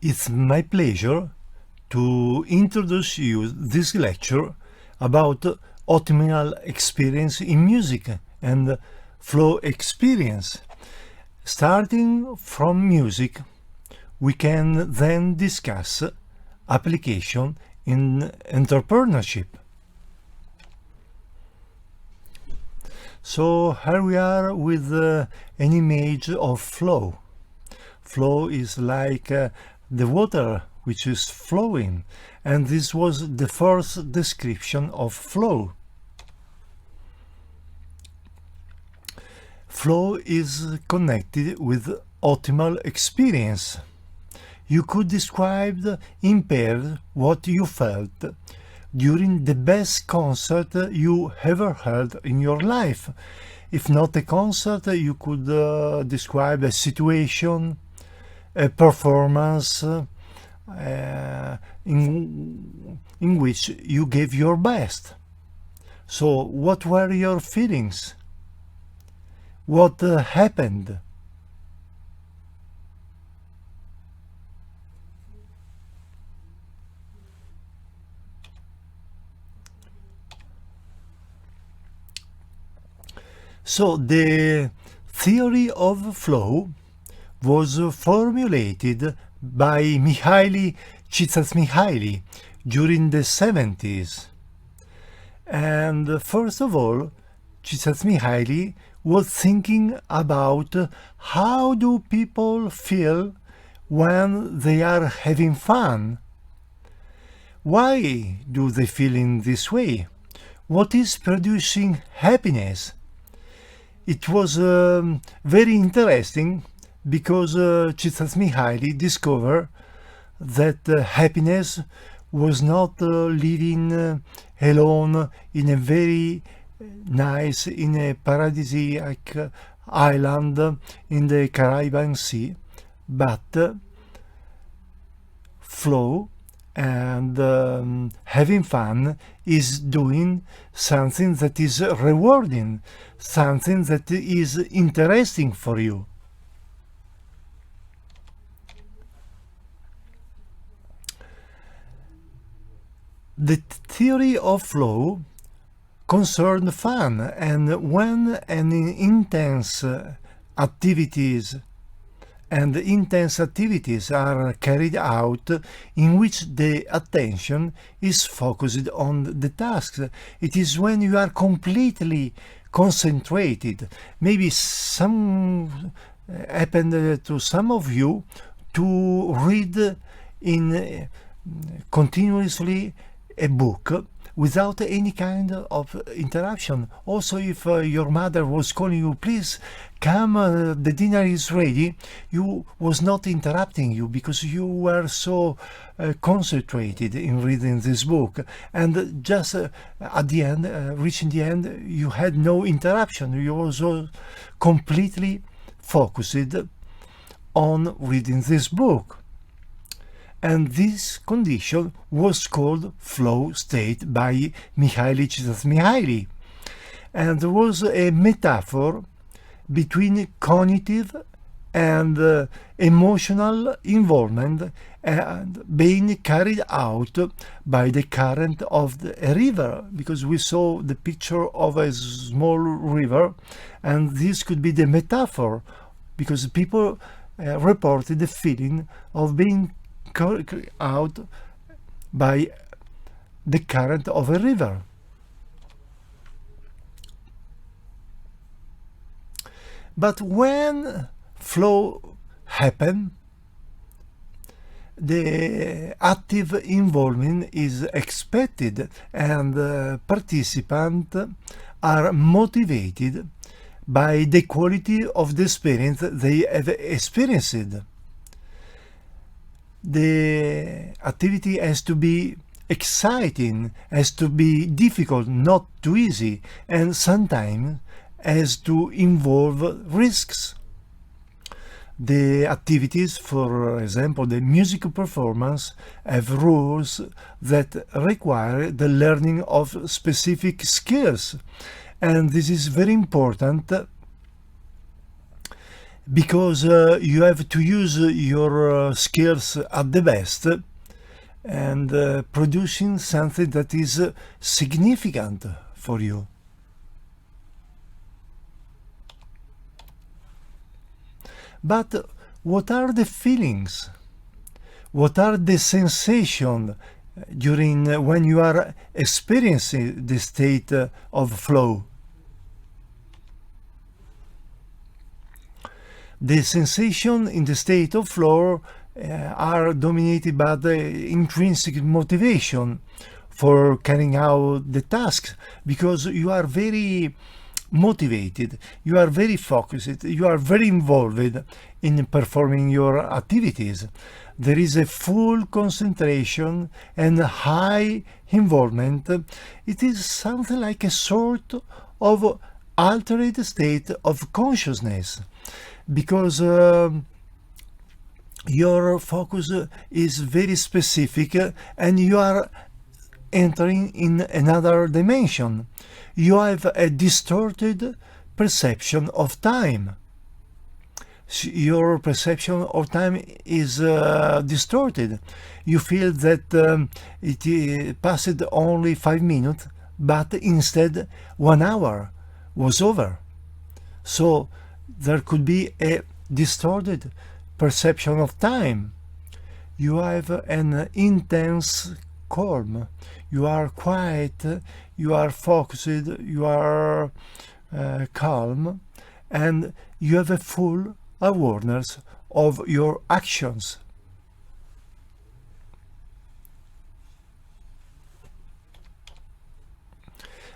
It's my pleasure to introduce you this lecture about optimal experience in music and flow experience. Starting from music, we can then discuss application in entrepreneurship. So here we are with an image of flow. Flow is like the water which is flowing, and this was the first description of flow. Flow is connected with optimal experience. You could describe in pairs what you felt during the best concert you ever heard in your life. If not a concert, you could describe a situation, a performance in which you gave your best. So what were your feelings? What happened? So the theory of flow was formulated by Mihaly Csikszentmihalyi during the 70s. And first of all, Csikszentmihalyi was thinking about how do people feel when they are having fun. Why do they feel in this way? What is producing happiness? It was very interesting because Csikszentmihalyi discovered that happiness was not living alone in a very nice, in a paradisiac island in the Caribbean Sea, but flow and having fun is doing something that is rewarding, something that is interesting for you. The theory of flow concerned fun, and when an intense activities are carried out in which the attention is focused on the tasks, it is when you are completely concentrated. Maybe some happened to some of you to read in continuously a book without any kind of interruption. Also, if your mother was calling you, please come, the dinner is ready, you was not interrupting you because you were so concentrated in reading this book, and just at the end, reaching the end, you had no interruption. You were so completely focused on reading this book. And this condition was called flow state by Mihaly Csikszentmihalyi, and there was a metaphor between cognitive and emotional involvement and being carried out by the current of a river, because we saw the picture of a small river, and this could be the metaphor because people reported the feeling of being carried out by the current of a river. But when flow happens, the active involvement is expected, and participants are motivated by the quality of the experience they have experienced. The activity has to be exciting, has to be difficult, not too easy, and sometimes has to involve risks. The activities, for example, the musical performance, have rules that require the learning of specific skills, and this is very important because you have to use your skills at the best and producing something that is significant for you. But what are the feelings? What are the sensations during when you are experiencing the state of flow? The sensation in the state of flow are dominated by the intrinsic motivation for carrying out the tasks, because you are very motivated, you are very focused, you are very involved in performing your activities. There is a full concentration and high involvement. It is something like a sort of altered state of consciousness, because your focus is very specific and you are entering in another dimension. You have a distorted perception of time. Your perception of time is distorted. You feel that it passed only 5 minutes, but instead 1 hour was over. So there could be a distorted perception of time. You have an intense calm. You are quiet, you are focused, you are calm, and you have a full awareness of your actions.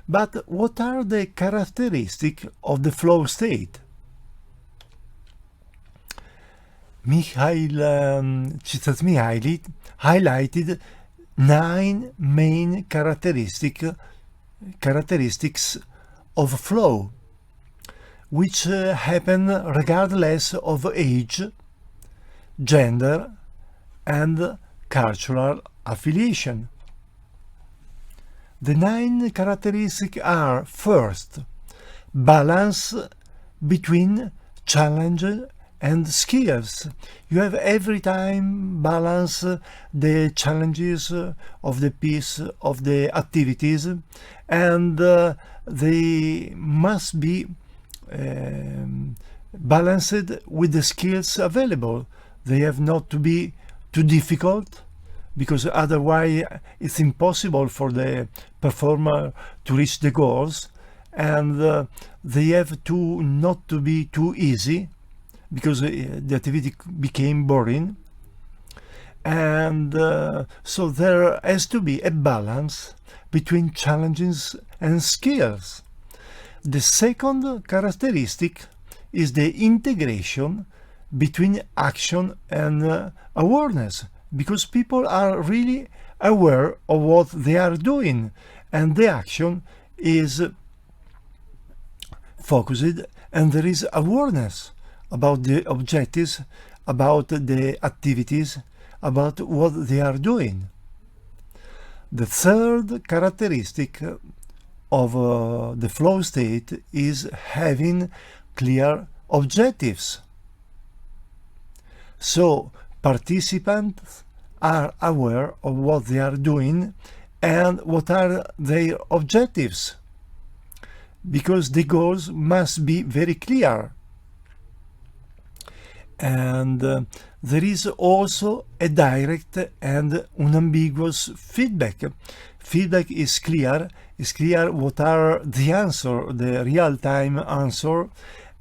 But what are the characteristics of the flow state? Michele highlighted 9 main characteristics of flow, which happen regardless of age, gender, and cultural affiliation. The 9 characteristics are: first, balance between challenge and skills. You have every time balance the challenges of the piece of the activities, and they must be balanced with the skills available. They have not to be too difficult, because otherwise it's impossible for the performer to reach the goals, and they have to not to be too easy, because the activity became boring. And so there has to be a balance between challenges and skills. The second characteristic is the integration between action and awareness, because people are really aware of what they are doing, and the action is focused, and there is awareness about the objectives, about the activities, about what they are doing. The third characteristic of the flow state is having clear objectives. So participants are aware of what they are doing and what are their objectives, because the goals must be very clear. And there is also a direct and unambiguous feedback. Feedback is clear what are the answer, the real-time answer,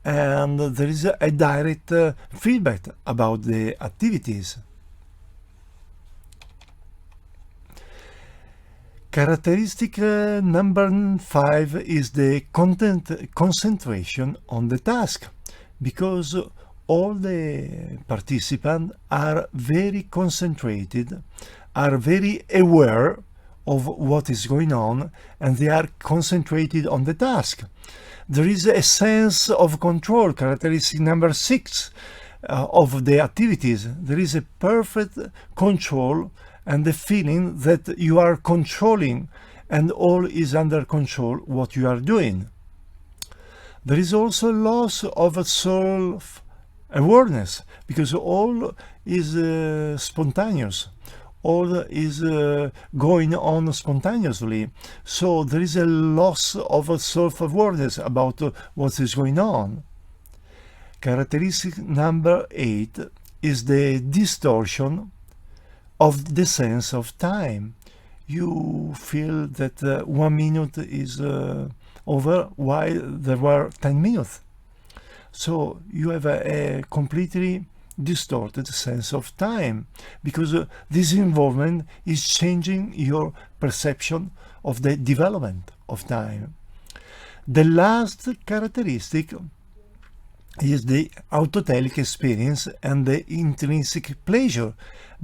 and there is a direct feedback about the activities. Characteristic number 5 is the concentration on the task, because all the participants are very concentrated, are very aware of what is going on, and they are concentrated on the task. There is a sense of control, characteristic number 6 of the activities. There is a perfect control and the feeling that you are controlling and all is under control what you are doing. There is also loss of awareness, because all is spontaneous. All is going on spontaneously. So there is a loss of self-awareness about what is going on. Characteristic number 8 is the distortion of the sense of time. You feel that 1 minute is over while there were 10 minutes. So you have a completely distorted sense of time, because this involvement is changing your perception of the development of time. The last characteristic is the autotelic experience and the intrinsic pleasure,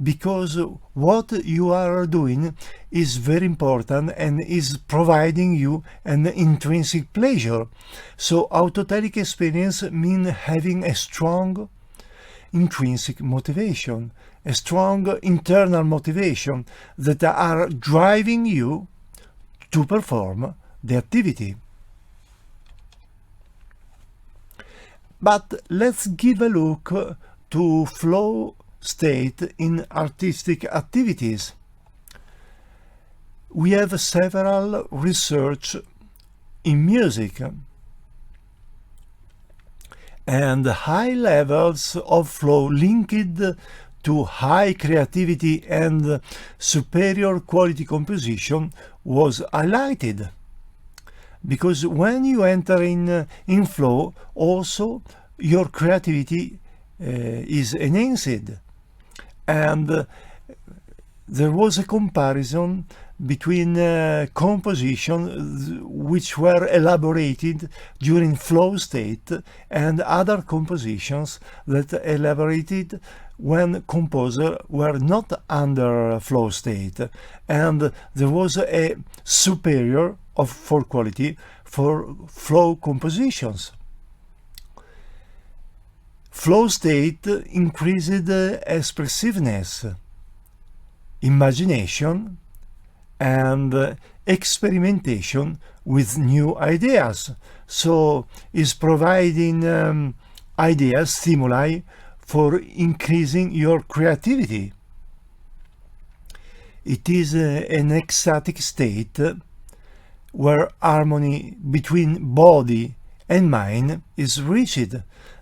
because what you are doing is very important and is providing you an intrinsic pleasure. So autotelic experience means having a strong intrinsic motivation, a strong internal motivation that are driving you to perform the activity. But let's give a look to flow state in artistic activities. We have several research in music, and high levels of flow linked to high creativity and superior quality composition was highlighted. Because when you enter in flow, also your creativity is enhanced. And there was a comparison between compositions which were elaborated during flow state and other compositions that elaborated when composers were not under flow state, and there was a superior for quality for flow compositions. Flow state increased expressiveness, imagination, and experimentation with new ideas. So is providing ideas, stimuli for increasing your creativity. It is an ecstatic state where harmony between body and mind is reached.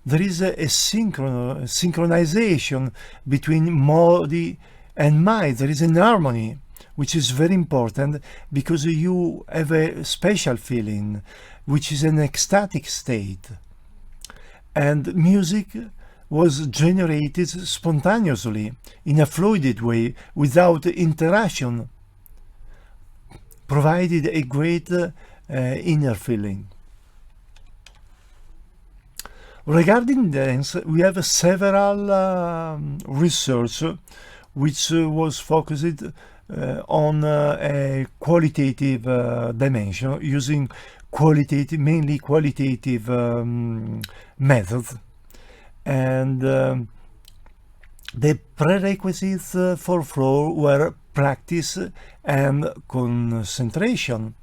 There is a synchronization between body and mind. There is an harmony, which is very important, because you have a special feeling, which is an ecstatic state. And music was generated spontaneously, in a fluid way, without interaction, provided a great inner feeling. Regarding dance, we have several research which was focused on a qualitative dimension, using mainly qualitative methods. And the prerequisites for flow were practice and concentration.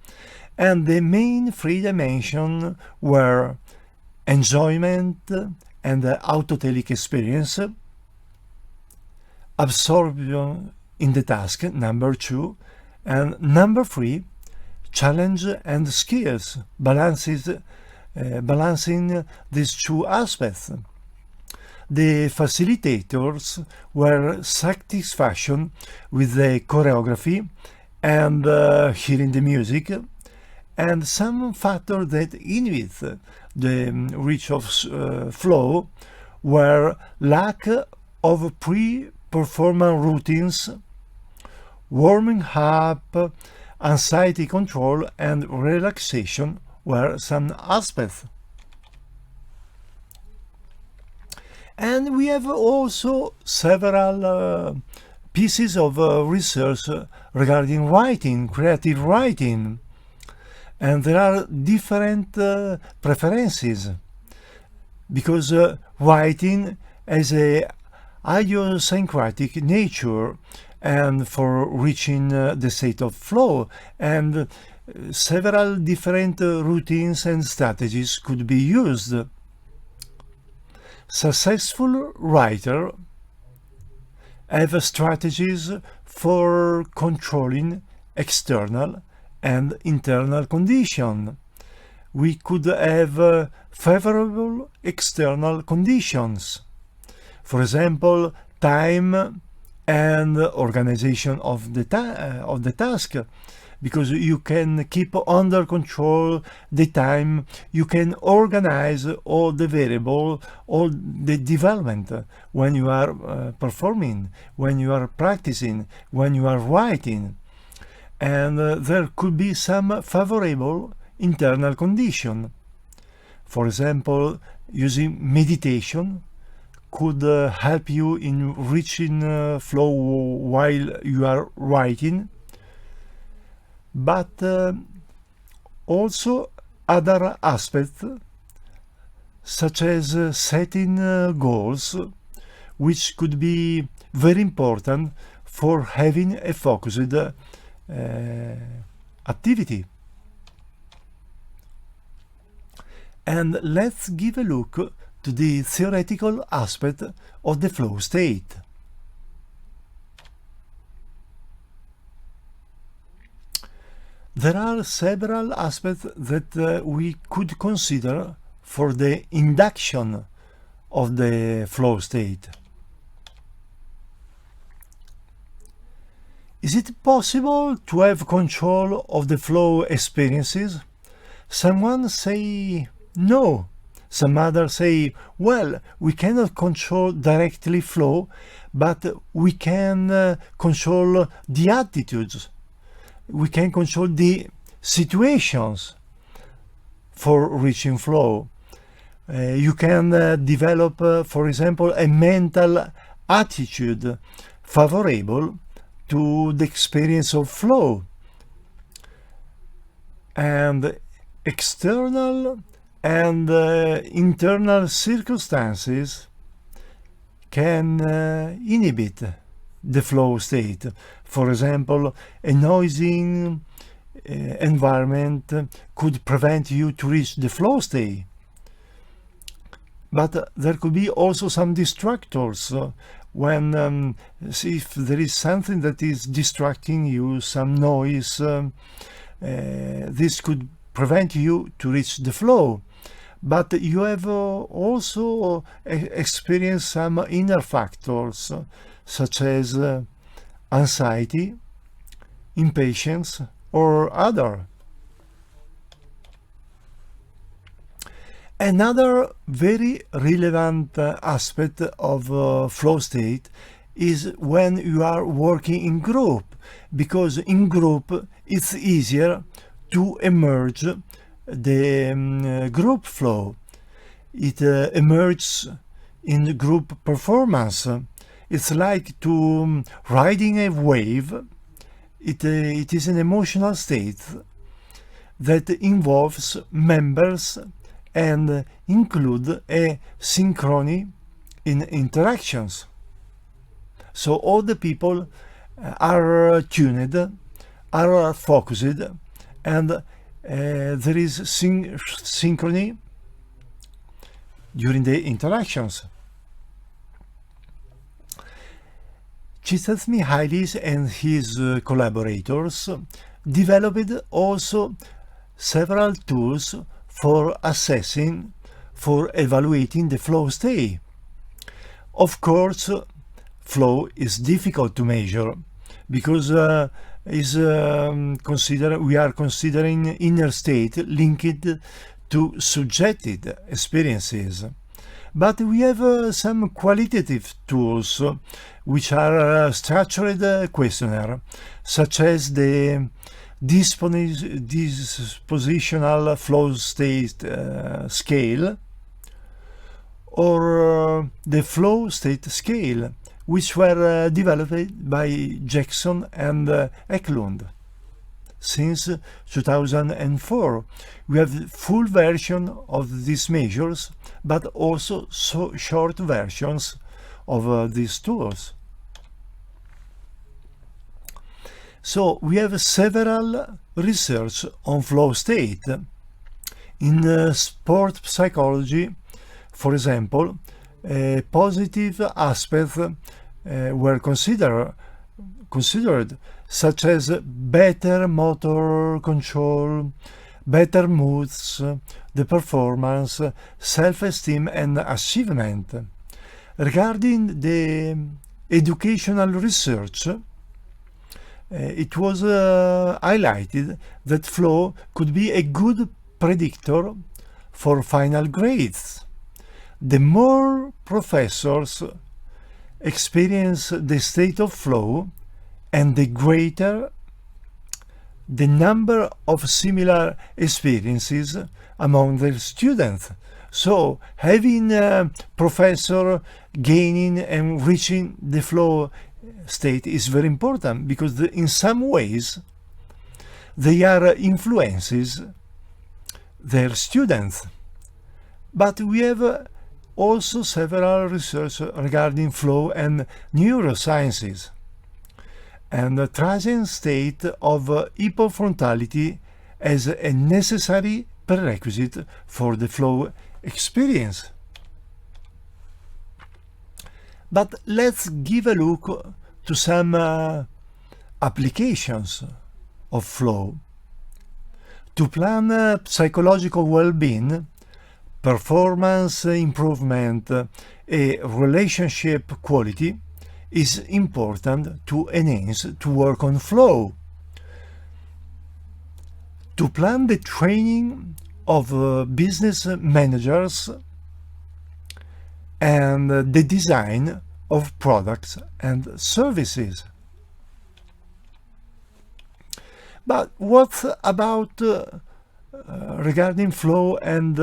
And the main three dimensions were enjoyment and autotelic experience, absorption in the task, number 2, and number 3, challenge and skills, balancing these two aspects. The facilitators were satisfaction with the choreography and hearing the music, and some factors that inhibit the reach of flow were lack of pre-performance routines, warming up, anxiety control, and relaxation were some aspects. And we have also several pieces of research regarding writing, creative writing. And there are different preferences, because writing has a idiosyncratic nature and for reaching the state of flow, and several different routines and strategies could be used. Successful writers have strategies for controlling external and internal conditions. We could have favorable external conditions. For example, time and organization of the task, because you can keep under control the time, you can organize all the variable, all the development when you are performing, when you are practicing, when you are writing. And there could be some favorable internal condition. For example, using meditation could help you in reaching flow while you are writing, but also other aspects such as setting goals, which could be very important for having a focused activity. And let's give a look to the theoretical aspect of the flow state. There are several aspects that we could consider for the induction of the flow state. Is it possible to have control of the flow experiences? Someone say no. Some others say, well, we cannot control directly flow, but we can control the attitudes. We can control the situations for reaching flow. You can develop, for example, a mental attitude favorable to the experience of flow. And external and internal circumstances can inhibit the flow state. For example, a noisy environment could prevent you to reach the flow state. But there could be also some distractors. When if there is something that is distracting you, some noise, this could prevent you to reach the flow. But you have also experienced some inner factors such as anxiety, impatience, or other. Another very relevant aspect of flow state is when you are working in group, because in group it's easier to emerge the group flow. It emerges in group performance. It's like to riding a wave. It is an emotional state that involves members and include a synchrony in interactions. So all the people are tuned, are focused, and there is synchrony during the interactions. Csikszentmihalyi and his collaborators developed also several tools for assessing, for evaluating the flow state. Of course, flow is difficult to measure because we are considering inner state linked to subjective experiences. But we have some qualitative tools which are structured questionnaire, such as the dispositional flow state scale or the flow state scale, which were developed by Jackson and Eklund. Since 2004, we have full version of these measures, but also short versions of these tools. So we have several research on flow state. In sport psychology, for example, positive aspects were considered, such as better motor control, better moods, the performance, self-esteem and achievement. Regarding the educational research, it was highlighted that flow could be a good predictor for final grades. The more professors experience the state of flow, and the greater the number of similar experiences among their students. So having a professor gaining and reaching the flow state is very important, because in some ways they are influences their students. But we have also several research regarding flow and neurosciences, and the transient state of hypofrontality as a necessary prerequisite for the flow experience. But let's give a look to some applications of flow. To plan psychological well-being, performance improvement, a relationship quality is important to enhance, to work on flow. To plan the training of business managers and the design of products and services. But what about regarding flow and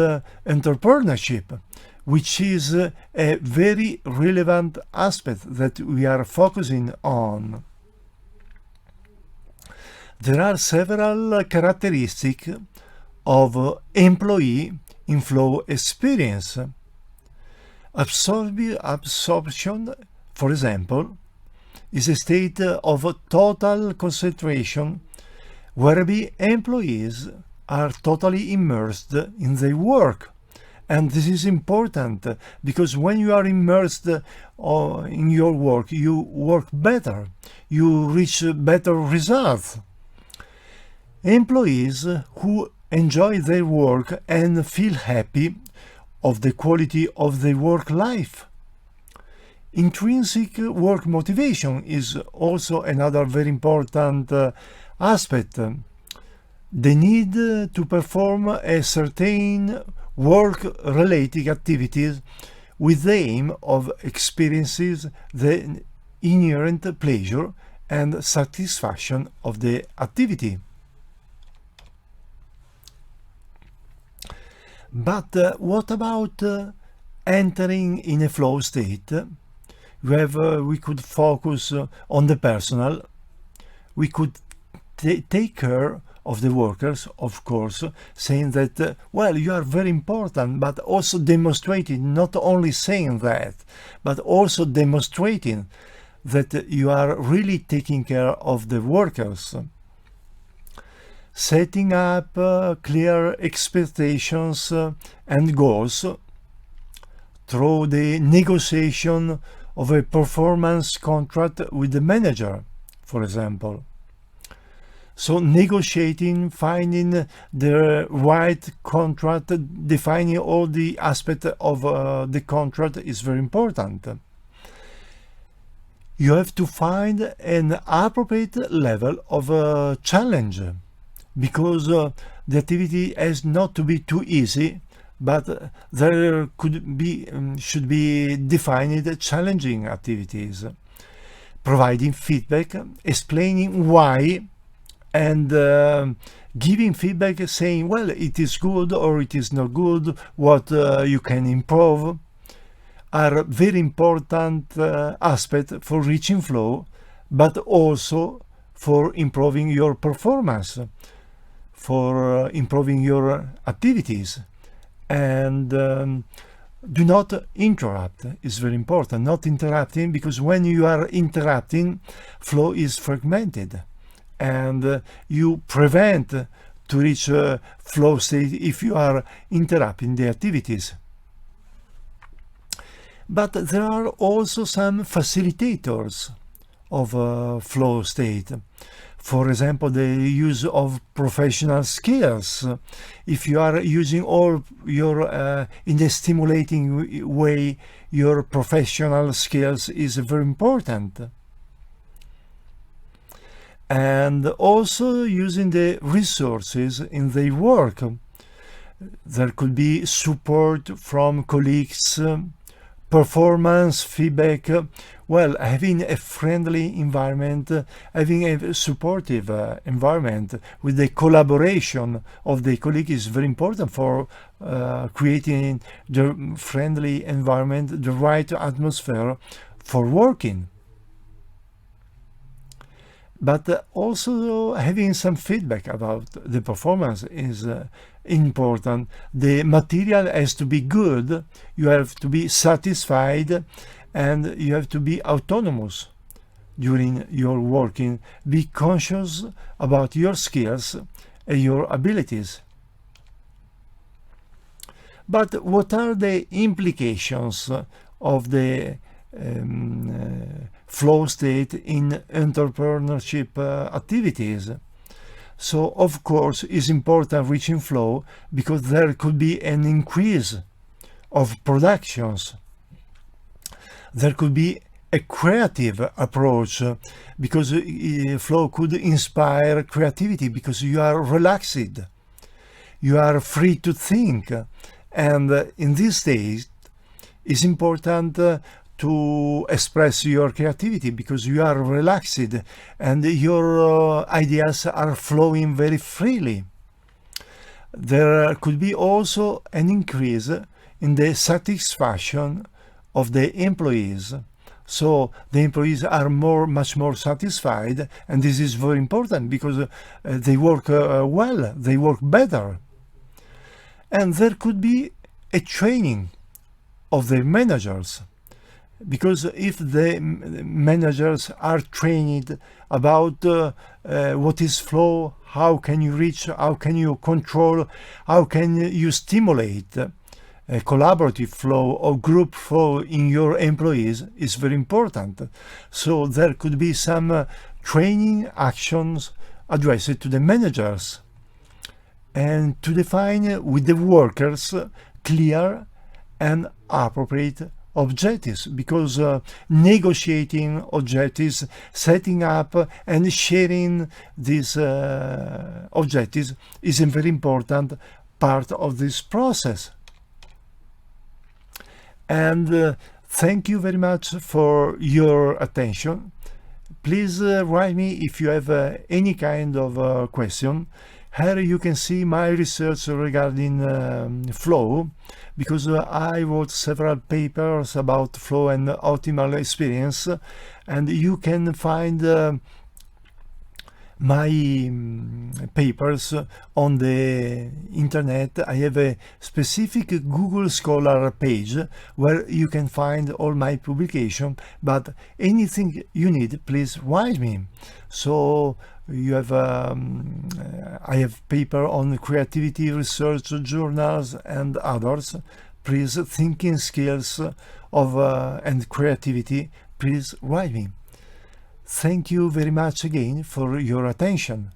entrepreneurship, which is a very relevant aspect that we are focusing on? There are several characteristics of employee in flow experience. Absorption, for example, is a state of total concentration whereby employees are totally immersed in their work. And this is important because when you are immersed in your work, you work better, you reach better results. Employees who enjoy their work and feel happy of the quality of their work life. Intrinsic work motivation is also another very important aspect. The need to perform a certain work-related activities with the aim of experiencing the inherent pleasure and satisfaction of the activity. But what about entering in a flow state? We could focus on the personal. We could take care of the workers, of course, saying that, well, you are very important, but also demonstrating, not only saying that, but also demonstrating that you are really taking care of the workers. Setting up clear expectations and goals through the negotiation of a performance contract with the manager, for example. So negotiating, finding the right contract, defining all the aspects of the contract is very important. You have to find an appropriate level of challenge, because the activity has not to be too easy, but there should be defined challenging activities. Providing feedback, explaining why, and giving feedback saying, well, it is good or it is not good, what you can improve, are very important aspects for reaching flow, but also for improving your performance, for improving your activities. And do not interrupt is very important, not interrupting, because when you are interrupting, flow is fragmented. And you prevent to reach a flow state if you are interrupting the activities. But there are also some facilitators of flow state. For example, the use of professional skills. If you are using all your in a stimulating way, your professional skills is very important. And also using the resources in their work. There could be support from colleagues, performance feedback. Well, having a friendly environment, having a supportive environment with the collaboration of the colleague is very important for creating the friendly environment, the right atmosphere for working. But also having some feedback about the performance is important. The material has to be good, you have to be satisfied, and you have to be autonomous during your working. Be conscious about your skills and your abilities. But what are the implications of the flow state in entrepreneurship activities? So of course it's important reaching flow because there could be an increase of productions. There could be a creative approach because flow could inspire creativity because you are relaxed, you are free to think, and in these days it's important to express your creativity because you are relaxed and your ideas are flowing very freely. There could be also an increase in the satisfaction of the employees. So the employees are much more satisfied, and this is very important because they work well, they work better. And there could be a training of the managers, because if the managers are trained about what is flow, how can you reach, how can you control, how can you stimulate a collaborative flow or group flow in your employees, is very important. So there could be some training actions addressed to the managers and to define with the workers clear and appropriate objectives, because negotiating objectives, setting up and sharing these objectives is a very important part of this process. And thank you very much for your attention. Please write me if you have any kind of question. Here you can see my research regarding flow, because I wrote several papers about flow and optimal experience, and you can find my papers on the internet. I have a specific Google Scholar page where you can find all my publication, but anything you need, please write me. So you have I have paper on creativity research journals and others. Please, thinking skills of and creativity, please write me. Thank you very much again for your attention.